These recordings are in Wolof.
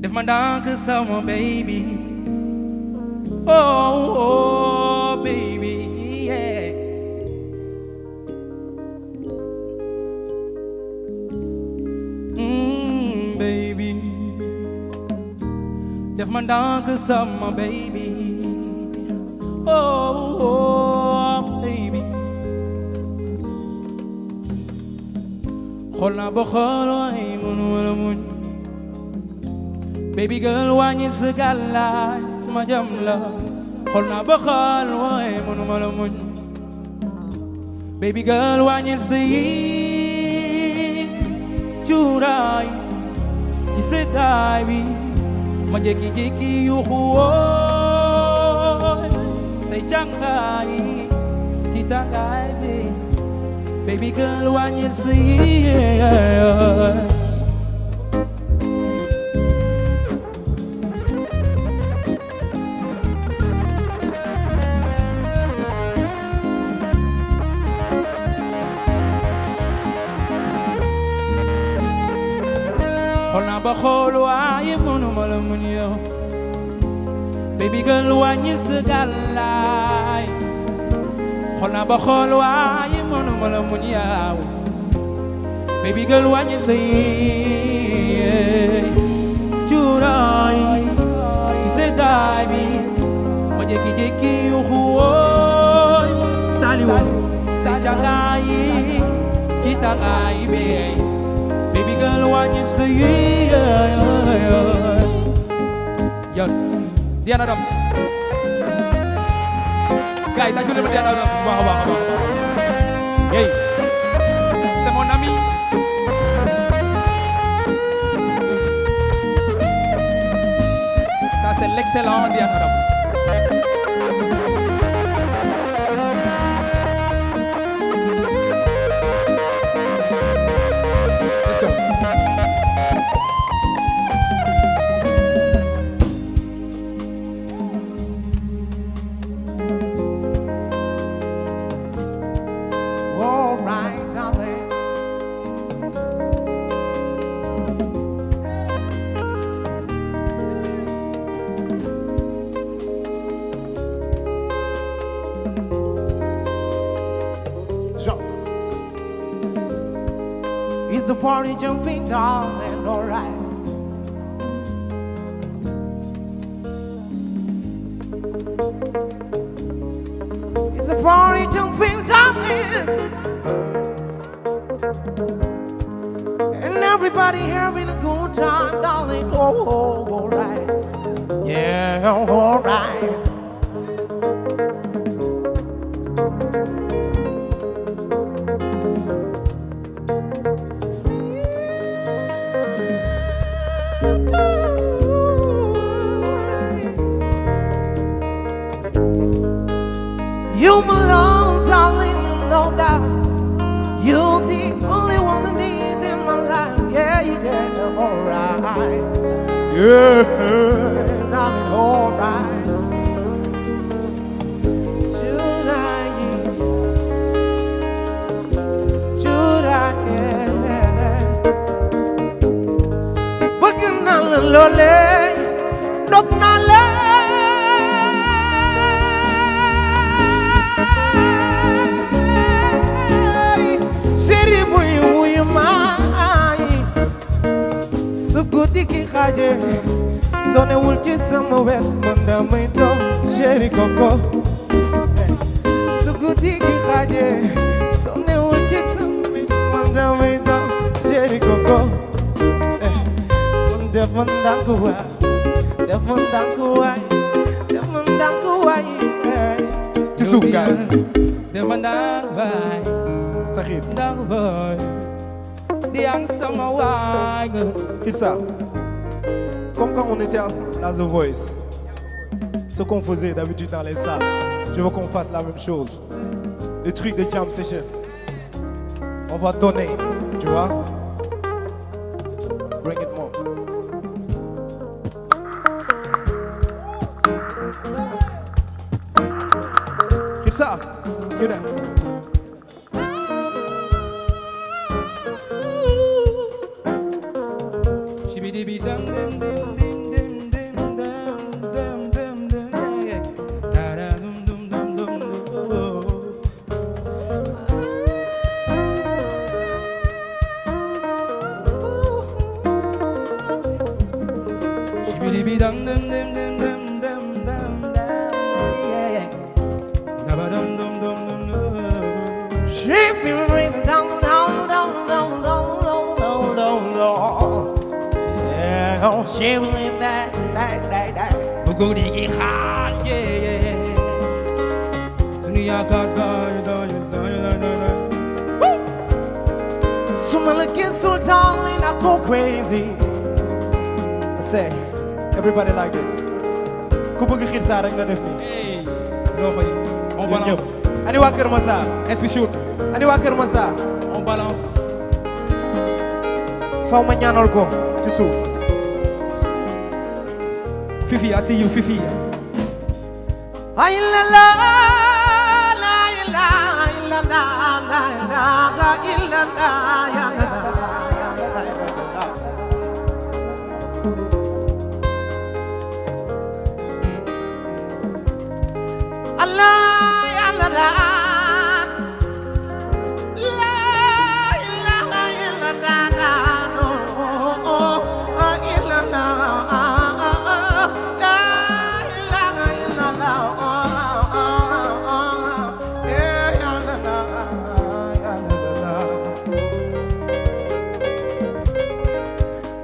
Déff ndank sama baby. Oh, oh, baby, yeah. Baby. Déff ndank sama baby. Oh, oh, baby. Xool naa ba xool waaye mënu wala muñ. Baby girl wàññil sa gàllaay ma jam la. Xool naa ba xool waaye mënu ma la muñ. Baby girl wàññil sa yi cuuraay ci seddaay bi ma jékki-jékki yuuxu wooy say càngaay ci tàngaay bi. Baby girl wàññil sa yi xool naa ba xool waaye mënuma la muñ yow. Baby girl wàññil sa gàllaay. Xool naa ba xool waaye mënuma la muñ yow. Baby girl wàññil sa cuuraay ci seddaay bi ma jékki-jékki yuuxu wooy saliwu say càngaay ci tàngaay bi. Baby girl wàññil sa yow Diana Adams gars yi tàccu leen ma Diana Adams bu baax a baax a baax. Hey, c'est mon ami. Ça c'est l'excellent Diana Adams. It's the party jumping darling, alright. It's the party jumping darling, and everybody having a good time, darling. Oh, oh, alright. Yeah, alright. You belong, darling, you know that. You're the only one I need in my life. Yeah, yeah, alright. Yeah, darling, alright. Should I, Bugging on the lolly, nope, not Diki xaje sone wul ci sama wet man damay dox chéri koko su guddi gi xaje sone wul ci sama wet man damay dox chéri koko man def man ndànk waay def man ndànk waay def man ndànk waay ci suuf gaay def man ndànk waay sa xiit ndànk waay di ang sama waay. XIIRSA, comme quand on était à The Voice, ce qu'on faisait d'habitude dans les salles, je veux qu'on fasse la même chose. Les trucs de jam session. On va donner, tu vois. Bring it more. XIIRSA, you know. Shibidi bidam Everybody like this. Ku bëgg XIIRSA rek na def nii. Hey, loxo yi. On balance. Ani waa Kër Massar. SP shoot. Ani waa Kër Massar. On balance. Faw ma ñaanal ko ci suuf. Fifi, I see you, Fifi. Ay la la la la la la la la la la.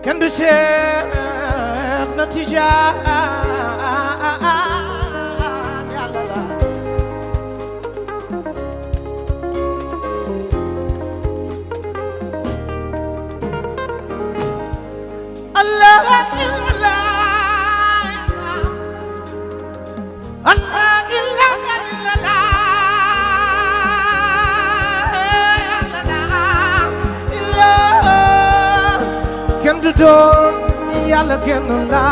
Can du Cheikh na Tijaan doon yàlla kenn la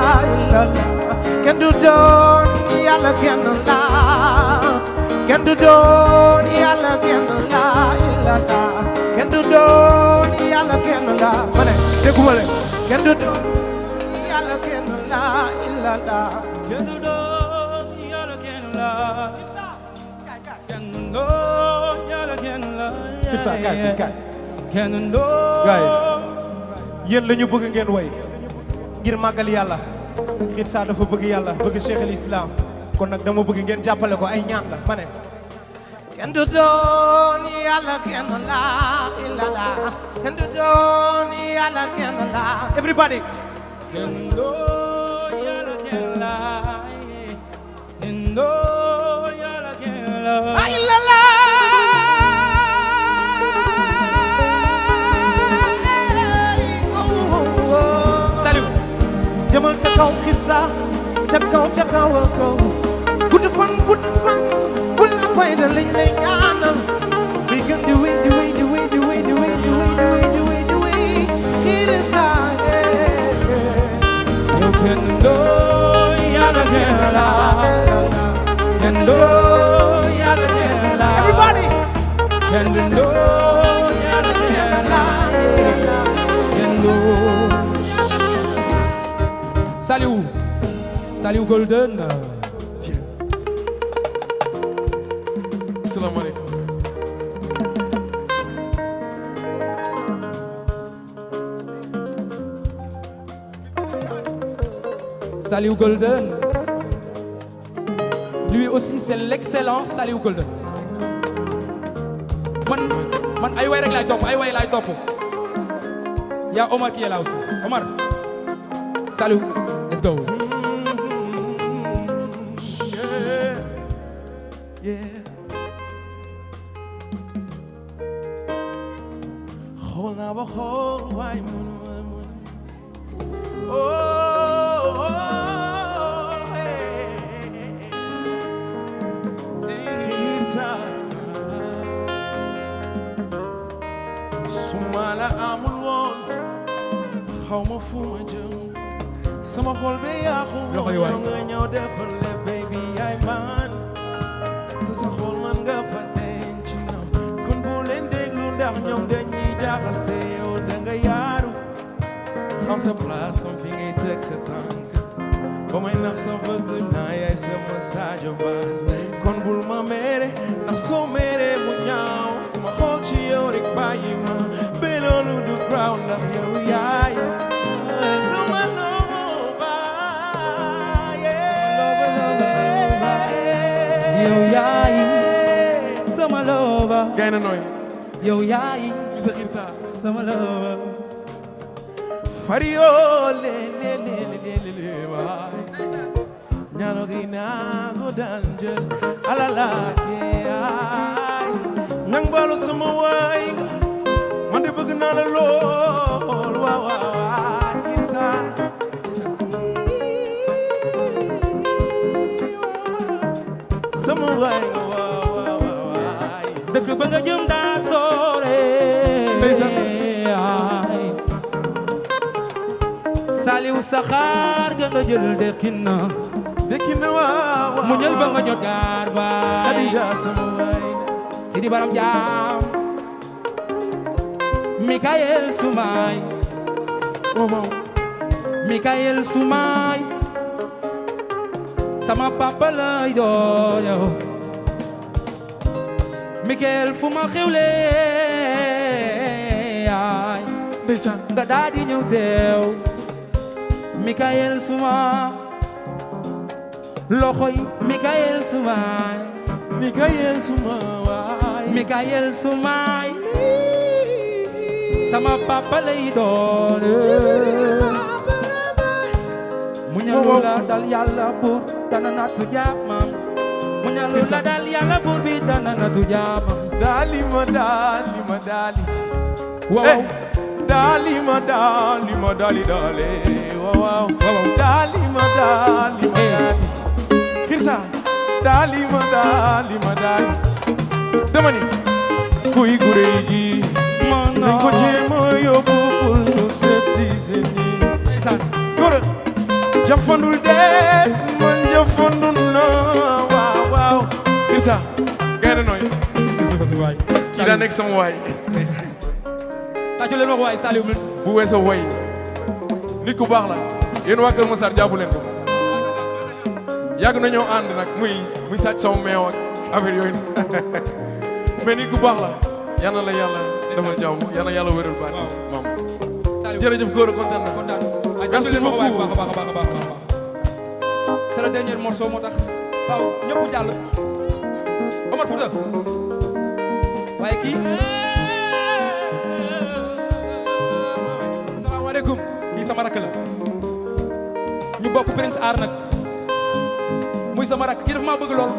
kenn du doon yàlla kenn la kenn du doon yàlla kenn la kenn du doon yàlla kenn la ma ne dégguma leen kenn du doon yàlla kenn la kenn du doon yàlla kenn la kenn du doon yàlla kenn la kenn du doon yéen la ñu bëgg ngeen way ngir màggal yàlla XIIRSA dafa bëgg yàlla bëgg Cheikh al Islam kon nag dama bëgg ngeen jàppale ko ay ñaan la ma ne kenn du doon yàlla kenn la kenn du doon yàlla kenn la everybody kenn du doon yàlla kenn la kenn du doon yàlla kenn la jëmal ca kaw XIIRSA ca kaw a kaw gudd fan ful na fayda lañ lay ñaanal bi gën di wéy di wéy di wéy di wéy di wéy di wéy di wéy di wéy di wéy XIIRSA yow kenn doo yàlla kenn la kenn doo yàlla kenn la everybody kenn doo yàlla kenn la kenn doo Salut Golden. Tiens. Salam alaikum. Salut Golden. Lui aussi c'est l'excellence Salut Golden. Man ay way rek lay topp. Il y a Omar qui est là aussi. Omar. Salut. Let's go. Yeah. Xool naa ba xool waaye mënuma mën. XIIRSA. Su ma la amul woon xaw ma fu ma jëm. Sama xol be yaaxu moo nga ñëw defal le baby yaay man te sa xol man nga fa denc na kon bu leen déglu ndax ñoom dañuy jaxase yow da nga yaaru xam sa place comme fi ngay teg sa tànk ba may nax sa bëgg naa yaay sama Sadio Bane kon bul ma mere ndax soo mere mu ñaaw ku ma xool ci yow rek bàyyi ma be loolu du graaw ndax yow yaay sama nova yow yaay sama lova gay na nooy yow yaay bisa XIIRSA sama lova Fario le waay ñaano gi naa ko daan jël alala ke ay nang balu sama waay man de bëgg naa la lool waaw waaw XIIRSA sama waay waaw waay dëkk ba nga jëm daa soore ndeysaan Saliw saxaar ga nga jël dekkin na waaw mu ñël ba nga jot gaar baay Khadija sama waay Sidi Baram Jaam Mikael Sumaay wow Mikael Sumaay sama papa lay doon yow Mikael fu ma xewle ay ndeysaan nga daa di ñëw teew Mikael Suma loxoy Mikael Sumaay Mikael suma waay Mikael Sumaay sama papa lay doon mu ñalu la dal yàlla buur dana natu jaamam mu ñalu la dal yàlla buur bi dana natu jaamam daali waaw daali daali waaw daali XIIRSA daali dama ni kuy gure gi nañ ko jéema yóbbu pour ñu seeti seeni góor jafandul des man jafandul na waaw XIIRSA gay na nooy kii daa nekk sama waay tàccu leen ma ko waay Saliou bu weesoo way nit ku baax la yéen waa Kër Massar jàpp leen ko yàgg nañoo ànd nag muy sàcc sama meew ak affaire yooyu mais nit ku baax la yal na la yàlla defal jàmm yal na yàlla wéral baat moom jërëjëf góor a kontaan na merci beaucoup c'est le dernier morceau moo tax waaw ñëpp jàll Omar Fouta waaye kii salaamaaleykum kii sama rakk la ñu bokk Prince Art nag muy sama rakk kii dafa maa bëgg lool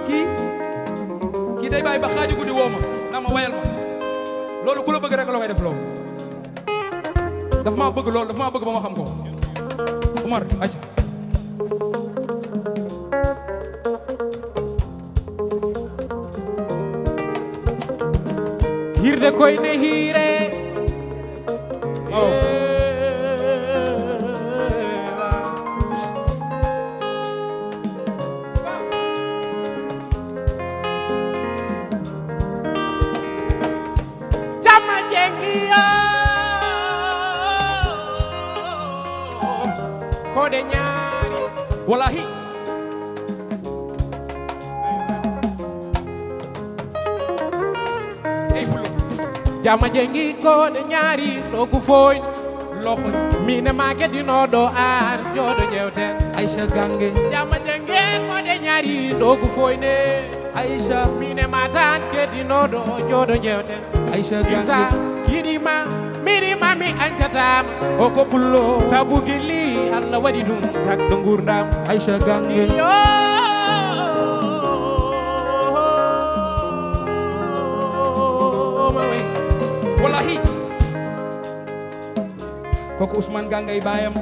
kii day bàyyi ba xaaju guddi woo ma naa ma wayal ma loolu ku la bëgg rek la koy def loolu dafa maa bëgg loolu dafa maa bëgg ba ma xam ko Omar aca hirde koy ne hiire Jama jengi yo kode ñaari wallahi ey bulu jama jengi kode ñaari ɗogu foy loxo mine make dinoɗo ar joɗo jewten Aïcha Gange jama jengi kode ñaari ɗogu foyne Aïcha mine matan kedinoɗo joɗo jewten Aïcha XIIRSA Gange yiɗima miɗima mi ancatama o ko pullo sabu gilli Allah waɗi ɗum tagɗo gurdam Aïcha Gange yo wallahi koko Ousmane Gange ay bayam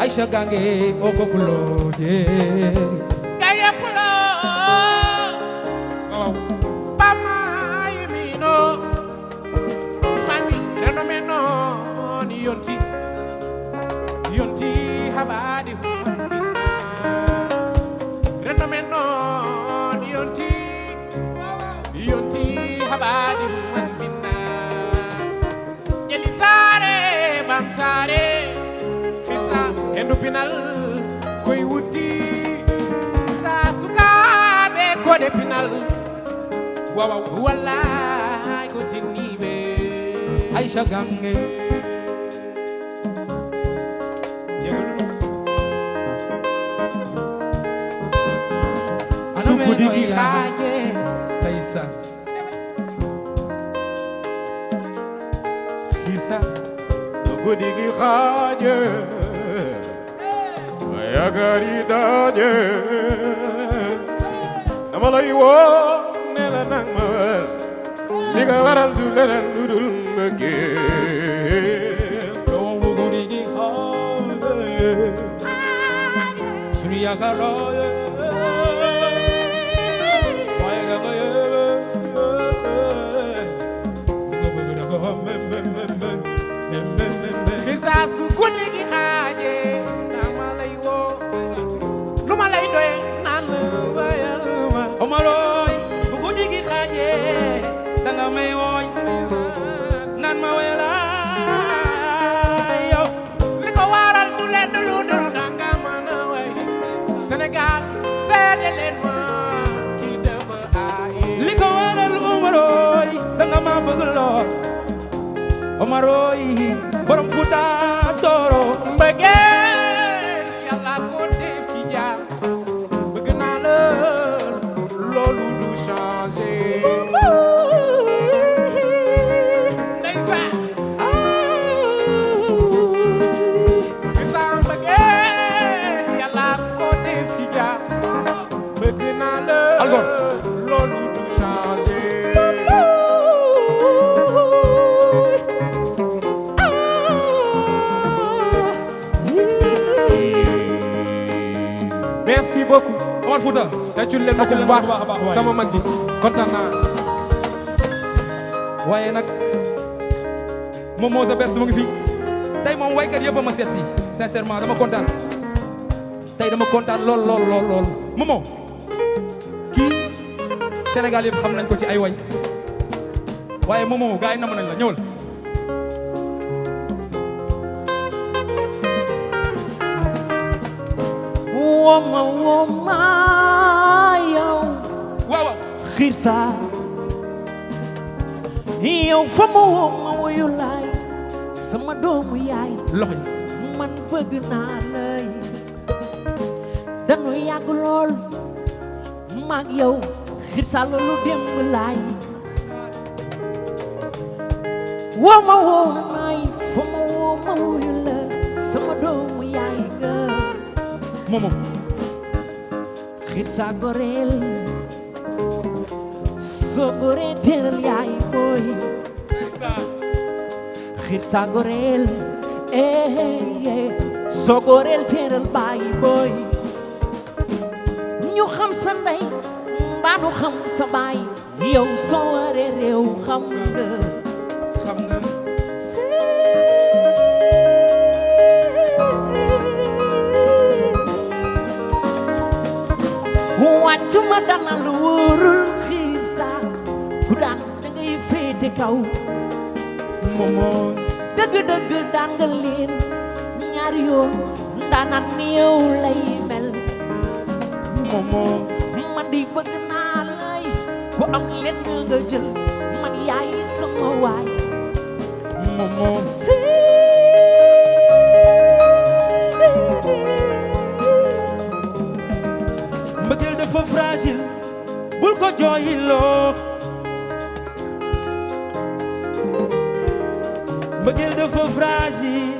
Aïcha Gange o ko pullo je gaye pulo waaw pamayimino Ousmane wi reno men noon yonti haɓaɗi reno men noon yonti haɓaɗi human binna ƴelitare ɓamtare pinal koy wuti sa sukaɓe kode pinal waaw wallahi ko tinniɓe Aïcha Gange suku digi xaaje Taïsa Xisa suku digi xaaje yagari daje dama lay woo ne la nang ma li nga waral du leneen lu dul mbëggeel doomu suku digi xaaje sunu yaakaar Xisa su guddi gi xaaje naa ma lay woo lu ma lay doye naan la bayal ma Omaroy bu guddi gi xaaje danga may wooy naan ma wela yow li ko waral du leen lu dul danga mën a way Sénégal seede leen ma kii dafa aaye li ko waral Omaroy danga ma bëgg lool Omaroy borom Fuuta Tooro mbëggeel yàlla ko def ci jaar bëgg naa la loolu du changé ndeysaan Xisa mbëggeel yàlla ko def ci jaar bëgg naa la Algor loolu du changé merci beaucoup Omar Fuuta tàccul leen ma ko bu baax sama mag ji kontaan naa waaye nag moom moo sa bes mu ngi fi tey moom waykat yëpp a ma seet si sincèrement dama kontaan tey dama kontaan lool Momo kii Sénégal yëpp xam nañ ko ci ay way waaye Momo gars yi nam nañ la ñëwal woma yow waaw XIIRSA yow fa ma woma wuyu laay sama doomu yaay loxo yi man bëgg naa lay dañu yàgg lool maag yow XIIRSA loolu démb laay woma naay fa ma woma wuyu la sama doomu yaay nga Momo XIIRSA goreel soo goree teral yaay booy XIIRSA goreel soo goreel teral baay booy ñu xam sa ndey mbaa nu xam sa baay yow soo waree réew xam nga wàccuma dana lu wóorul XIIRSA ku daan da ngay féete kaw Momo dëgg-dëgg daan nga leen ñaari yoon ndaanaan ni yow lay mel Momo man di bëgg naa lay ku am leen nga jël man yaay sama waay Momo mbëggeel dafa fragile bul ko jooyiloo mbëggeel dafa fragile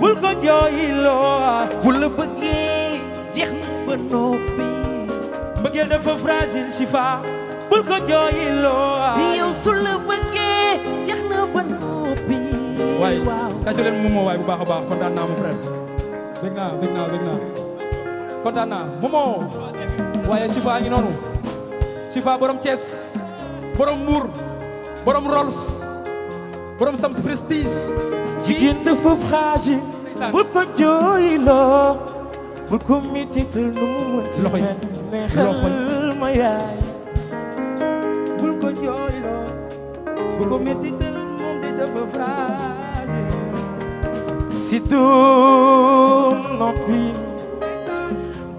bul ko jooyiloo bu la bëggee jeex na ba noppi mbëggeel dafa fragile Chifa bul ko jooyiloo yow su la bëggee jeex na ba noppi waaye waaw tàccu leen Momo waay bu baax a baax kontaan naa mon frère bég naa kontaan naa Momo waaye Chifa ngi noonu Chifa borom Thiès borom Mbour borom Rolls borom Sams Prestige jigéen dafa fragile bul ko jooyloo bul ko mettital nu mu mënti loxo yi neexal ma yaay bul ko jooyloo bul ko mettital moom di dafa fragile si doom noppi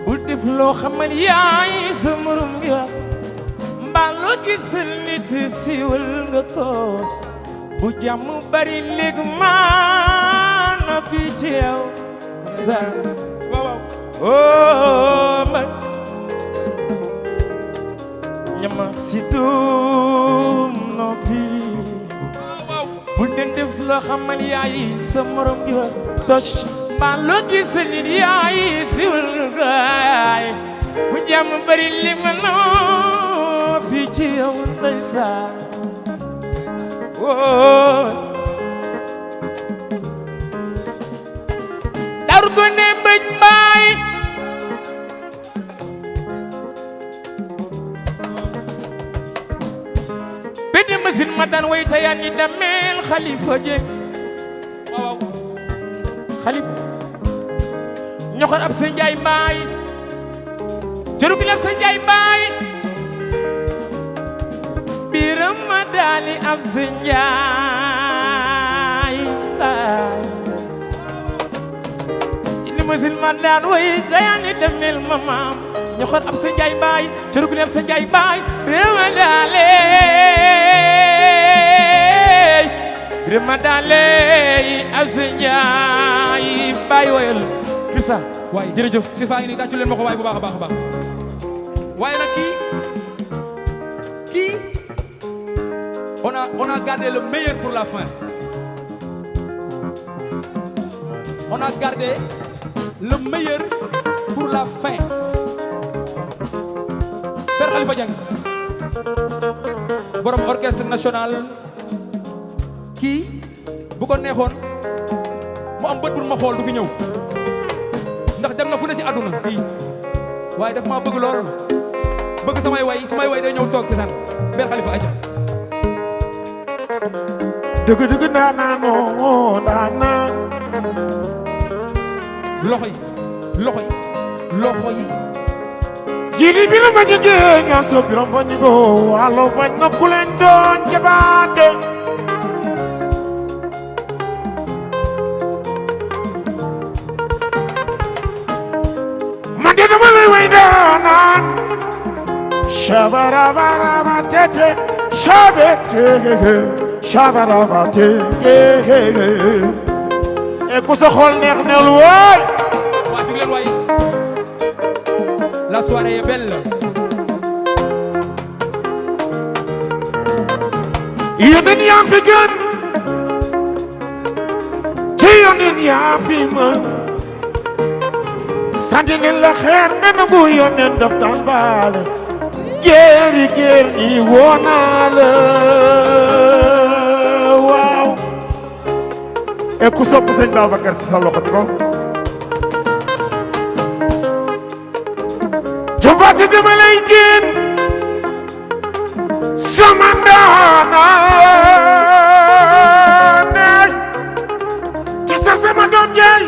bul def loo xamal yaay sa morom ya mbaa loo gisal nit siiwal nga ko bu jàmm bari léegi maa noppi ci yow sa waaw oh man ñama si doom noppi bul den def loo xamal yaay sa morom ya tos mbaa loo gisal nit yaay siiwal nga bu jàmm bari léegi ma noppi ci yow ndeysaan daru ko ne mbëj mbaay benn masin ma daan way tayaan ni dameel xalifa jeng waaw xalifa ñoxor ab sa njaay mbaay jërugil ab sa njaay mbaay biram ma daali ab sa njaay ini masin ma daan way tayaan ni dameel ma maam ñoxor ab sa njaay mbaay jërugil ab sa njaay mbaay biram ma daali Ramadale ab sa njaay mbaay woyal XIIRSA waaye jërëjëf XIIRSA ngi nii tàccu leen ma ko waaye bu baax a baax a baax waaye nag kii on a gardé le meilleur pour la fin on a gardé le meilleur pour la fin Père Khalifa Dieng borom orchestre national kii bu ko neexoon mu am bët pour ma xool du fi ñëw ndax dem na fu ne ci àdduna kii waaye daf maa bëgg lool bëgg samay way su may way day ñëw toog ci san Père Khalifa aja dëgg dëgg daanoo daanaa loxo yi jili bi la ma jigéen ñaa so birom ba ñu go walo bañ na ku leen doon jabaate man de dama lay way daanaan shabarabaraba tete shabete shabaraba tete e ku sa xol neex neel waay waa dig leen waay la soirée est belle yónneen yaa fi gën ci yónneen yaa fi mën sandi leen la xeer nga nangu yónneen daf daan baale géeri géer ñi woonaa la waaw e ku sopp sëñ Babacar si sa loxo ko jobaate dama lay génn sama ndaanaane ki sa sama doom jaay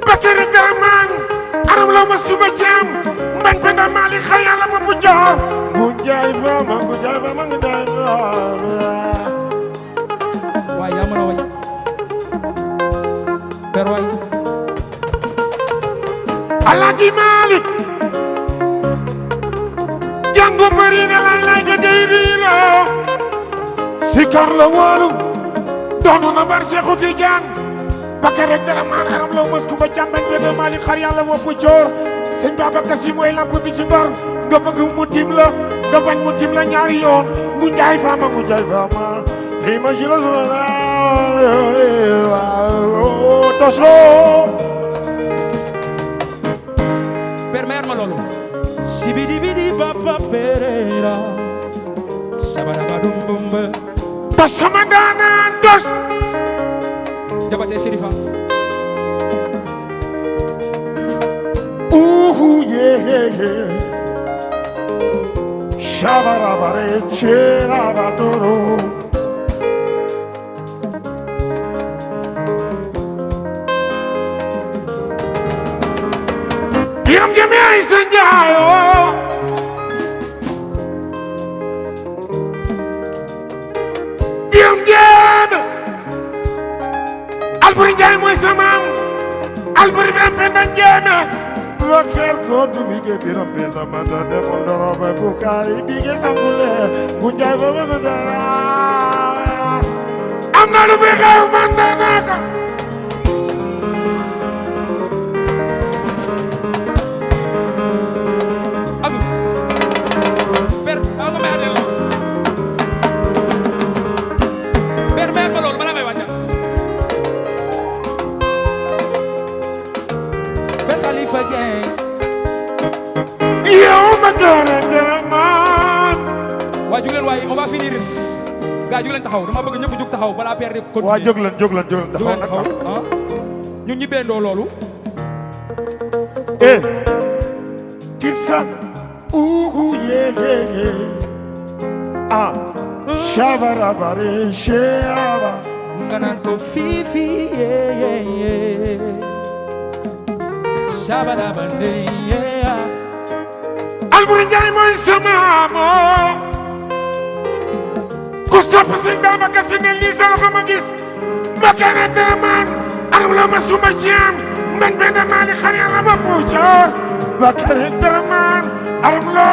Bakary Daraman aram law mas tuba caam mbañ ba nga maali xar yàlla boppu joor bu jaay fama bu jaay fama nga jaay fama waay yaa mën a way Père way Alaaji Malik jàngu bëri na lay nga dey riilo sikar la wóolu doonu na bar Seexu Tijaan Bakary Daraman aram law mas tuba caam mbañ ba nga maali xar yàlla boppu joor sëñ Babacar Si mooy lamp bi ci ngor nga bëgg mu tim la nga bañ mu tim la ñaari yoon mu njaay fama te ma ci la sona toso permettre ma loolu sibidi bidi papa pereira sabadabadum bumba tos sama daanaan tos jabate Serifa yeah shabarabare cherabadoro biram jame ay sanjaayo biram jame Alboury Ndiaye mooy sa maam Alboury Birame deme Rocker go to bige bira pesa manda de mondoro be bukari bige sambule bunjay be be amna lu be xew manda naka Abu per ako may adelo per ma loolu bala may wàññal per Khalifa Gang yow ma gëna dara man waa jug leen waaye on va finir gaa jug leen taxaw dama bëgg ñëpp jug taxaw balaa per di continuer waa jóg leen taxaw naka ah ñun ñi bendoo loolu eh Kirsa ye ah shabara bare shaba nga naan ko fifi shabadabande Alboury Ndiaye mooy sama amo ku sopp Sëñ Babacar Si ne lii sa loxo ma gis ma gën a demaan aram la ma suma ciam mbañ benn maali xar yàlla ba puucoor ba gën a demaan aram la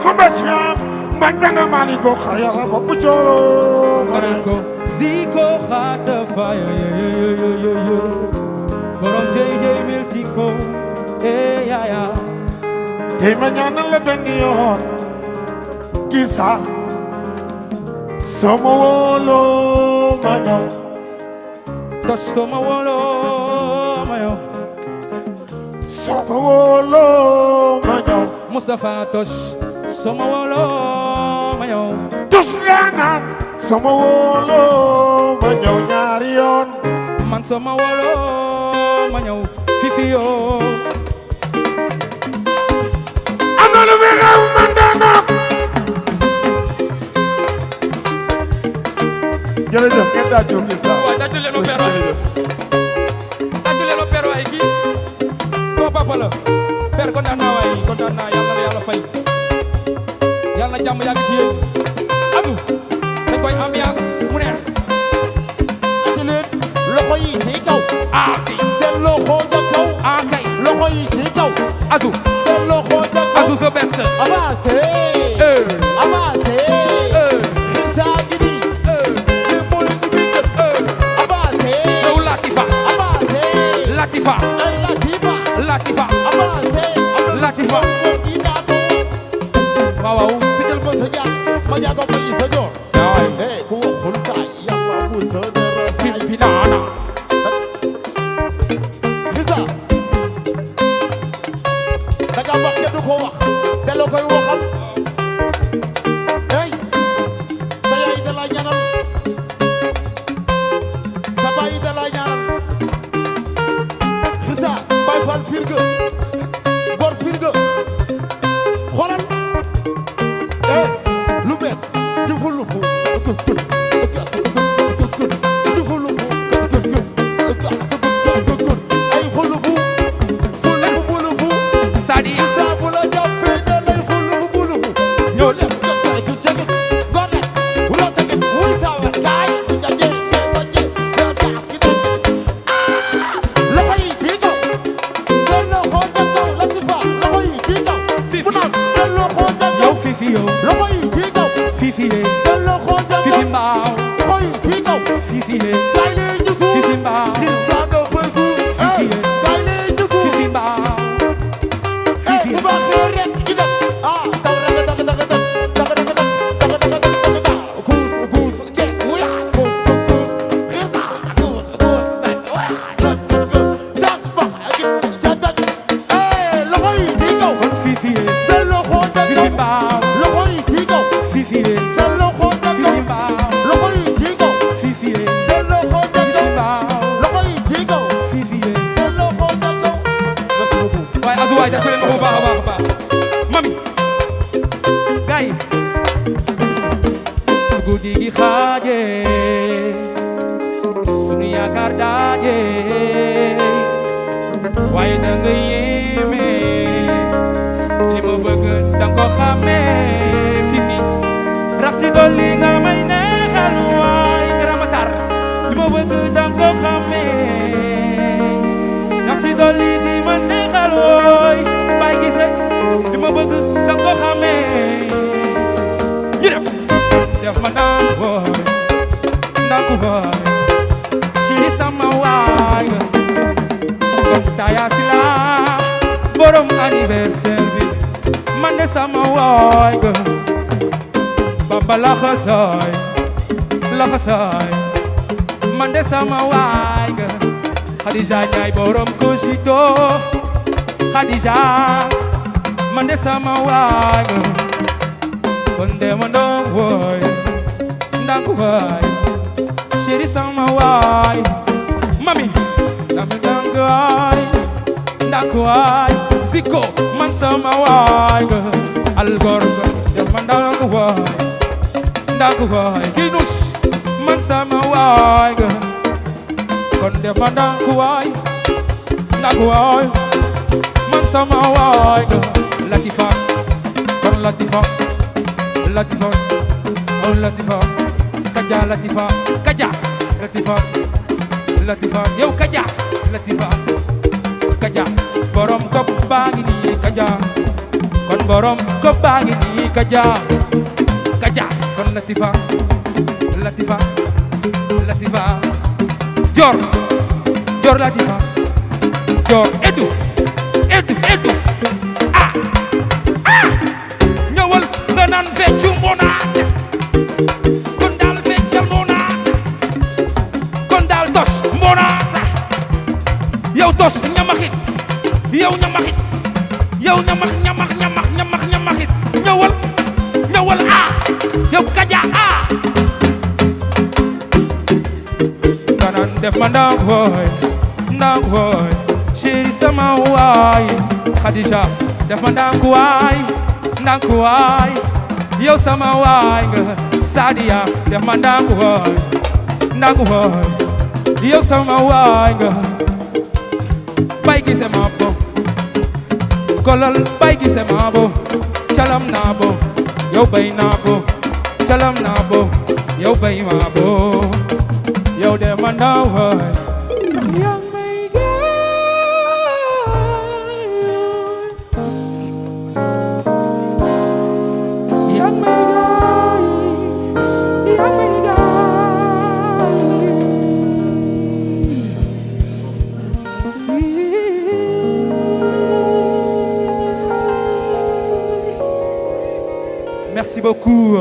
ko ma ciam mbañ benn maali go xar yàlla ba puucoor nga naan ko ziko xaata faya borom JJ Miltiko yaya tey ma ñaanal la benn yoon Kirsa sama wolo ma ñëw tos toma wolo mayo sama wolo ma ñëw Mustafa tos soma wolo mayo tus laa naan sama wolo ma ñëw ñaari yoon man soma wolo mayo fifi yo ana lu fi xew man daana jërëjëf ngeen daa jóg Kirsa waaye tàccu leen opéra tàccu leen opéra ay kii sama papa la père kontaan naa waay kontaan naa yàlla na yàlla fay yàlla na jàmm yàgg ci yéen Azu dañ koy ambiance mu neex ati leen loxo yi ci kaw ah kay seen loxo ca kaw ah kay loxo yi ci kaw Azu seen loxo ca kaw Azu the best avancé avancé Kirsa gi nii ci mul ci biir avancé yow Latifa avancé Latifa ay Latifa Latifa avancé Latifa di daanu waaw waaw sigal ba sa jaar ma jaago ko yi sa joor saay ku waxul saay yàlla bu sa dara saay Pinana Kirsa da nga wax kenn du ko wax te la koy waxal hey sa yaay da la ñaanal sa baay da la ñaanal Kirsa Baay Faal pir ga góor pir ga xoolal lu bees di fulufu ay fulufu fulufu Sadia saabu la jàppee da lay fulufu fulufu ñoo lem jotay ju cegit gone wula tegit wuy saawa gaay jaje fa ci da tax ki da loxo yi ci kaw seen loxo ca kaw Latifa loxo yi ci kaw fu naan seen loxo ca kaw yow fifi yow loxo yi ci kaw fifi ye seen loxo ca fifi kaw mbaaw loxo yi ci kaw fifi ye gaay leen ñu suuf fifi mbaaw Kirsa do fa suuf gaay leen ñu suuf fifi mbaaw bu baaxee rek di dem ah taw rek dag dag dag dag dag dag dag dag dag kuus kuus jeeg wuya kuus kuus kuus Kirsa kuus kuus dag wuya das ba ca dag loxo yi ci kaw fifi ye seen loxo ca fifi kaw mbaaw loxo yi ci kaw fifi ye seen loxo ca fifi kaw mbaaw loxo yi ci kaw fifi ye seen loxo ca fifi kaw mbaaw loxo yi ci kaw fifi ye seen loxo ca kaw merci beaucoup waaye Azu waay jàppale ma ko bu baax a baax a baax mami gars yi su guddi gi xaaje sunu yaakaar daaje waaye da nga yéeme li ma bëgg danga ko xàmmee fifi rax si dolli nga may neexal waay ramatar li ma bëgg danga ko xàmmee rax si dolli di ndank waay chéri sama waay kon taya sila borom anniversaire bi man de sama waay baba laxasaay man de sama waay Khadija Njaay borom Koshito Khadija man de sama waay kon de ma ndank waay ndank waay chéri sama waay mami ndank waay Ziko man sama waay Algor de ma ndank waay Kinus man sama waay kon de ma ndank waay man sama waay Latifa kon Latifa oh Latifa Kaja Latifa yow Kaja borom kop baa ngi nii Kaja kon borom kop baa ngi nii Kaja kon Latifa Jor Latifa Jor Edu ñëwal nga naan feccu mbonaat kon daal feccal mbonaat kon daal dos mbonaat yow dos ñamaxit yow ñamaxit ñëwal yow Kaja kanan def ma ndank waay chéri sama waay Khadija def ma ndank waay yow sama waay Sadia def ma ndank waay yow sama waay bay gise ma bo kolal bay gise ma bo calam na bo yow bay na bo calam na bo yow bay ma bo yow de ma ndank waay Merci beaucoup.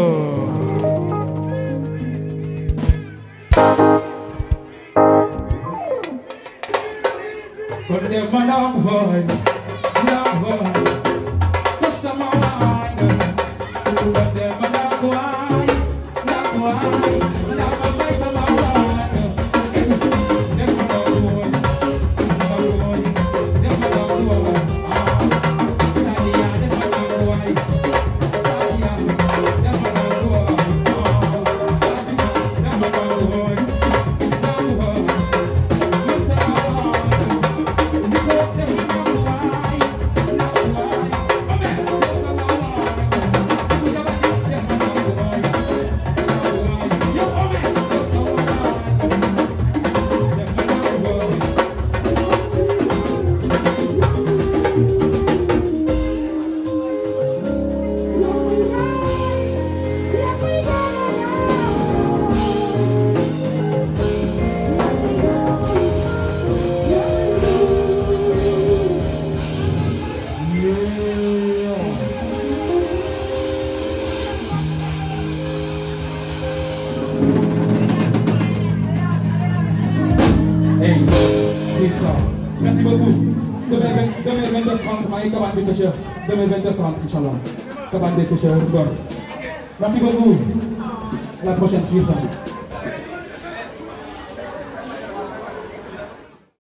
Merci beaucoup. Demain 20h30, maa ngi cabane des pêcheurs. Demain 20h30, Inch'Allah. Cabane des pêcheurs, Ngor. Merci beaucoup. À la prochaine, XIIRSA.